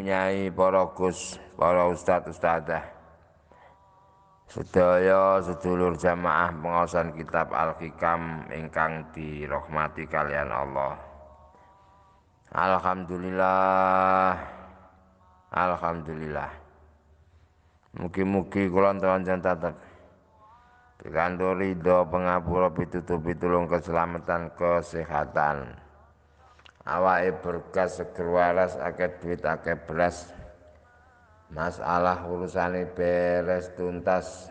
nyai, para gus, para ustad-ustadzah, sedaya sedulur jamaah pengaosan kitab Al-Hikam ingkang dirahmati kalian Allah. Alhamdulillah, alhamdulillah. Mugi-mugi kula njenengan tetep pikantuk ridho pangapura pitutuh pitulung keselamatan kesehatan. Awake berkah seger waras akeh duit akeh beras. Masalah urusane beres tuntas.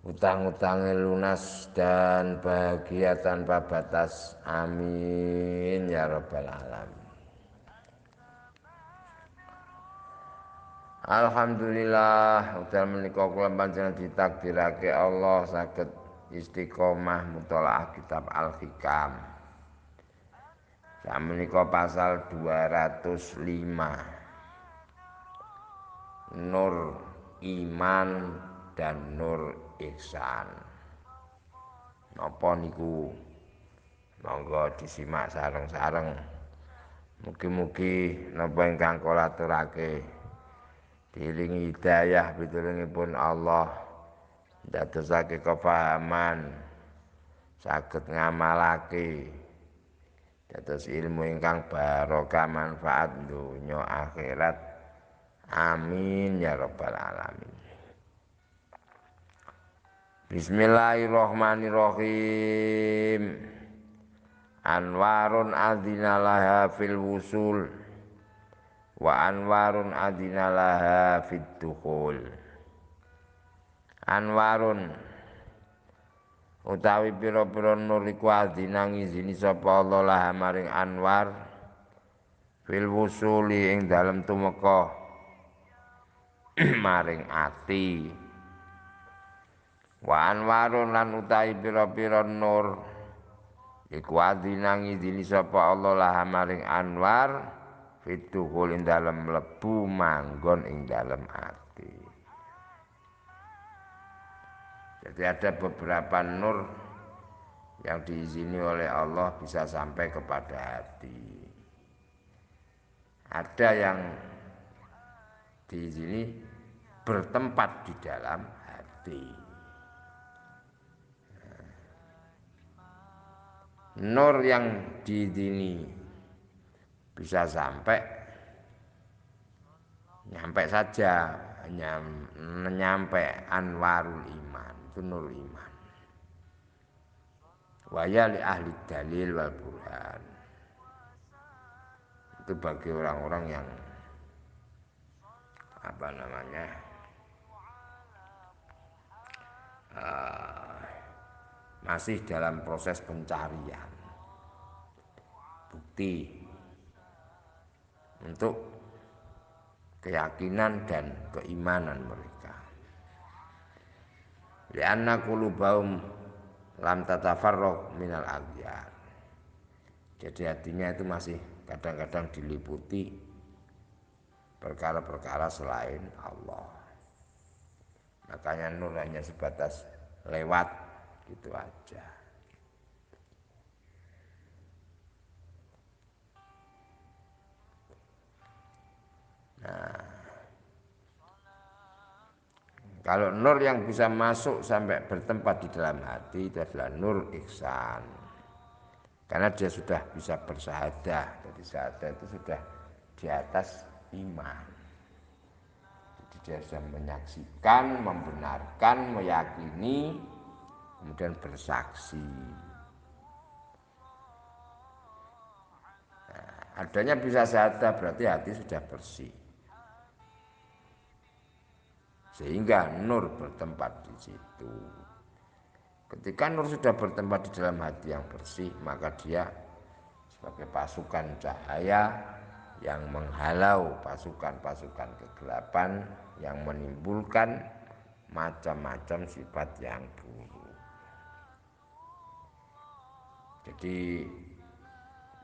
Utang-utangnya lunas dan bahagia tanpa batas. Amin ya rabbal alamin. Alhamdulillah udan menika kula panjenengan ditakdirake Allah saged istiqomah mutolaah kitab Al-Hikam. Samenika pasal 205. Nur iman dan nur ihsan. Napa niku? Monggo disimak sareng-sareng. Mugi-mugi napa ingkang kula aturake diiringi hidayah pitulungipun Allah, ndadosake kepahaman, saged ngamalake dados ilmu ingkang barokah manfaat donya akhirat. Amin ya rabbal alamin. Bismillahirrahmanirrahim. Anwarun adzina fil wusul wa anwarun adzina fid dukhul. Anwarun utawi pira-pira nur iku adzina ngizini sapa Allah laha maring anwar fil wusuli ing dalem tumeka maring ati. Wa anwarun lan utawi pira-pira nur iku adzina ngizini sapa Allah laha maring anwar fituhul ing dalem mlebu manggon ing dalem ati. Jadi ada beberapa nur yang diizini oleh Allah bisa sampai kepada hati. Ada yang diizini bertempat di dalam hati. Nur yang diizini bisa sampai nyampe saja, nyampe anwarul iman, itu nur iman. Waya li ahli dalil wal burhan. Itu bagi orang-orang yang masih dalam proses pencarian bukti untuk keyakinan dan keimanan mereka. Lianna qulubahum lam tatafarraq minal aghyar. Jadi hatinya itu masih kadang-kadang diliputi perkara-perkara selain Allah. Makanya nur hanya sebatas lewat gitu aja. Nah, kalau nur yang bisa masuk sampai bertempat di dalam hati itu adalah nur ihsan. Karena dia sudah bisa bersahadah. Jadi syahadah itu sudah di atas iman. Jadi dia sudah menyaksikan, membenarkan, meyakini, kemudian bersaksi. Nah, adanya bisa syahadah berarti hati sudah bersih. Sehingga nur bertempat di situ. Ketika nur sudah bertempat di dalam hati yang bersih, maka dia sebagai pasukan cahaya yang menghalau pasukan-pasukan kegelapan yang menimbulkan macam-macam sifat yang buruk. Jadi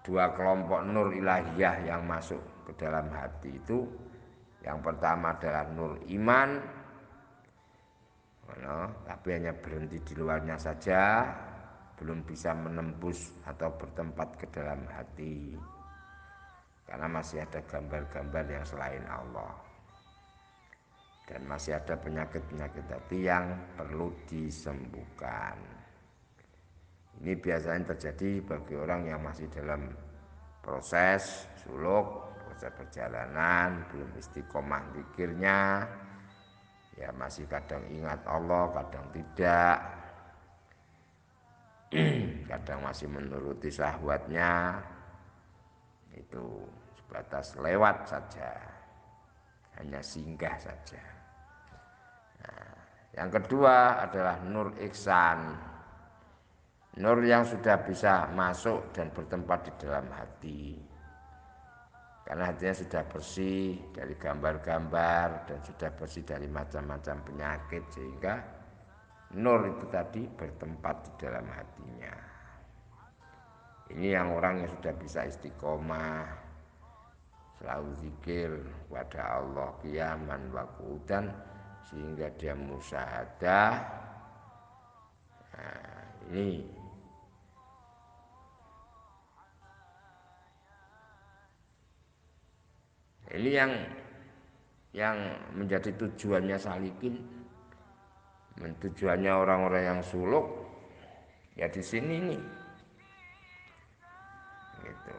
dua kelompok nur ilahiyah yang masuk ke dalam hati itu, yang pertama adalah nur iman, tapi hanya berhenti di luarnya saja, belum bisa menembus atau bertempat ke dalam hati. karena masih ada gambar-gambar yang selain Allah, dan masih ada penyakit-penyakit hati yang perlu disembuhkan. Ini biasanya terjadi bagi orang yang masih dalam proses suluk, proses perjalanan, belum istiqomah zikirnya, ya masih kadang ingat Allah, kadang tidak, kadang masih menuruti syahwatnya, itu sebatas lewat saja, hanya singgah saja. Nah, yang kedua adalah nur ihsan, nur yang sudah bisa masuk dan bertempat di dalam hati, karena hatinya sudah bersih dari gambar-gambar dan sudah bersih dari macam-macam penyakit, sehingga nur itu tadi bertempat di dalam hatinya. Ini yang orang yang sudah bisa istiqomah, selalu zikir kepada Allah qiyaman wa qu'udan, sehingga dia musyahadah. Nah, ini yang menjadi tujuannya salikin, tujuannya orang-orang yang suluk, ya di sini nih, gitu.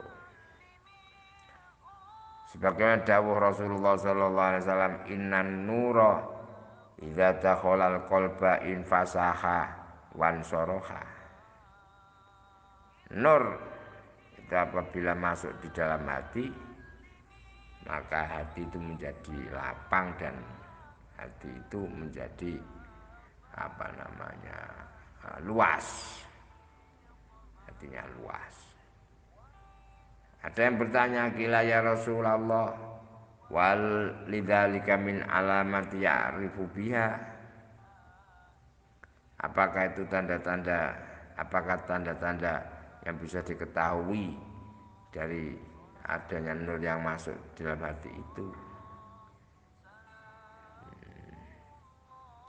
Sebagaimana dawuh Rasulullah sallallahu alaihi wasallam, innan nura idza dakhalal qalba infasaha wan soroha. Nur itu apabila masuk di dalam hati, maka hati itu menjadi lapang dan hati itu menjadi luas, hatinya luas. Ada yang bertanya, gila ya Rasulullah, wal lidzalika min alamati ya'rifu biha, apakah itu tanda-tanda, apakah tanda-tanda yang bisa diketahui dari adanya nur yang masuk dalam hati itu?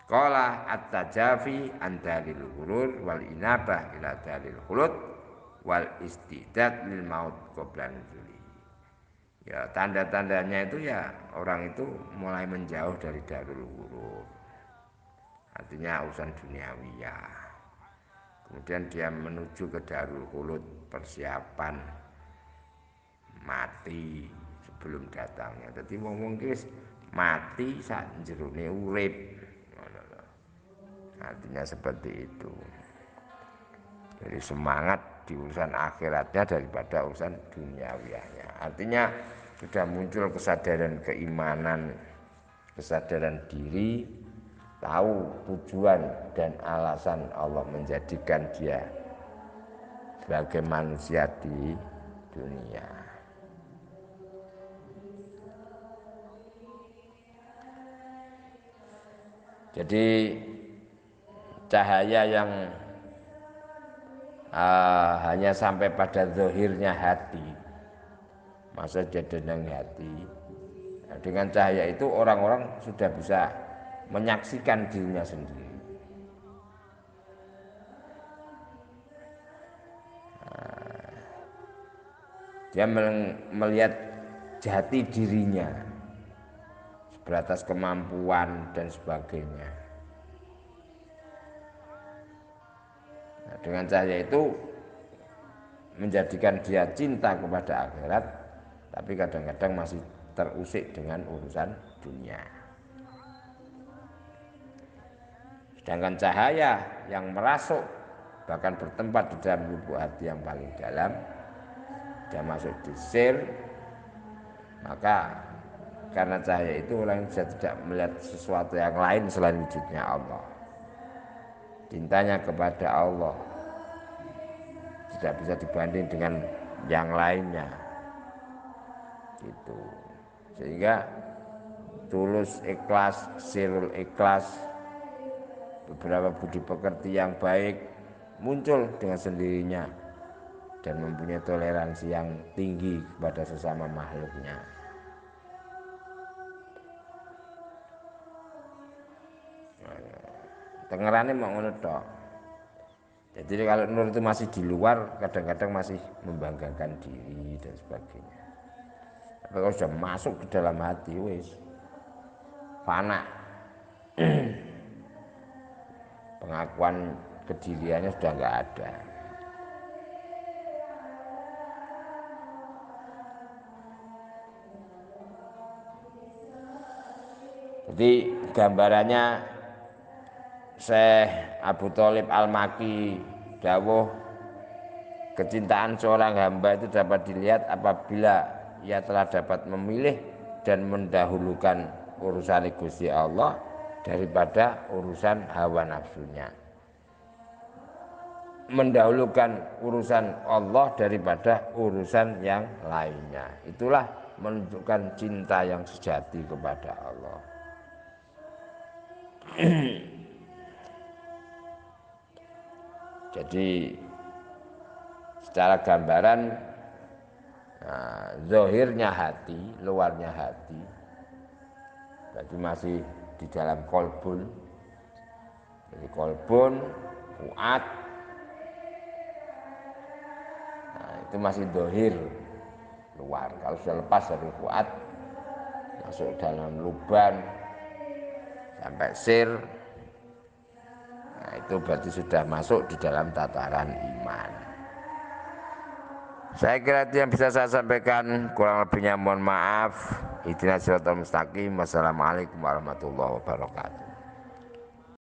Qala at-tajafi an dalil ghurur wal inabah ila dalil khulud wal istidad lil maut qabla nuzuli. Ya, tanda-tandanya itu ya orang itu mulai menjauh dari darul ghurur, artinya urusan duniawiyah. Kemudian dia menuju ke darul khulud, persiapan mati sebelum datangnya. Jadi wong wis mati sak jerone urip. Artinya seperti itu. Jadi semangat di urusan akhiratnya daripada urusan duniawiyahnya. Artinya sudah muncul kesadaran keimanan, kesadaran diri, tahu tujuan dan alasan Allah menjadikan dia sebagai manusia di dunia. Jadi cahaya yang hanya sampai pada zahirnya hati, masa jadinya hati. Nah, dengan cahaya itu orang-orang sudah bisa menyaksikan dirinya sendiri. Dia melihat jati dirinya, sebatas kemampuan dan sebagainya. Nah, dengan cahaya itu menjadikan dia cinta kepada akhirat, tapi kadang-kadang masih terusik dengan urusan dunia. Sedangkan cahaya yang merasuk, bahkan bertempat di dalam lubuk hati yang paling dalam, dia masuk di sir, maka karena cahaya itu orang bisa tidak melihat sesuatu yang lain selain wujudnya Allah. Cintanya kepada Allah tidak bisa dibanding dengan yang lainnya, gitu. Sehingga tulus ikhlas, sirul ikhlas, beberapa budi pekerti yang baik muncul dengan sendirinya dan mempunyai toleransi yang tinggi kepada sesama makhluknya. Tengerane mau ngono tok. Jadi kalau nur itu masih di luar, kadang-kadang masih membanggakan diri dan sebagainya. Tapi kalau sudah masuk di dalam hati, wis fana. Pengakuan kediriannya sudah enggak ada. Jadi gambarannya Syekh Abu Thalib Al-Maki dawuh, kecintaan seorang hamba itu dapat dilihat apabila ia telah dapat memilih dan mendahulukan urusan Gusti Allah daripada urusan hawa nafsunya. Mendahulukan urusan Allah daripada urusan yang lainnya. Itulah menunjukkan cinta yang sejati kepada Allah. Jadi secara gambaran, zahirnya hati, luarnya hati, berarti masih di dalam kolbun. Jadi kolbun, fuad, itu masih zahir luar. Kalau sudah lepas dari fuad, masuk dalam luban sampai sir, nah itu berarti sudah masuk di dalam tataran iman. Saya kira itu yang bisa saya sampaikan, kurang lebihnya mohon maaf. Ihdinas siratal mustaqim. Wassalamualaikum warahmatullahi wabarakatuh.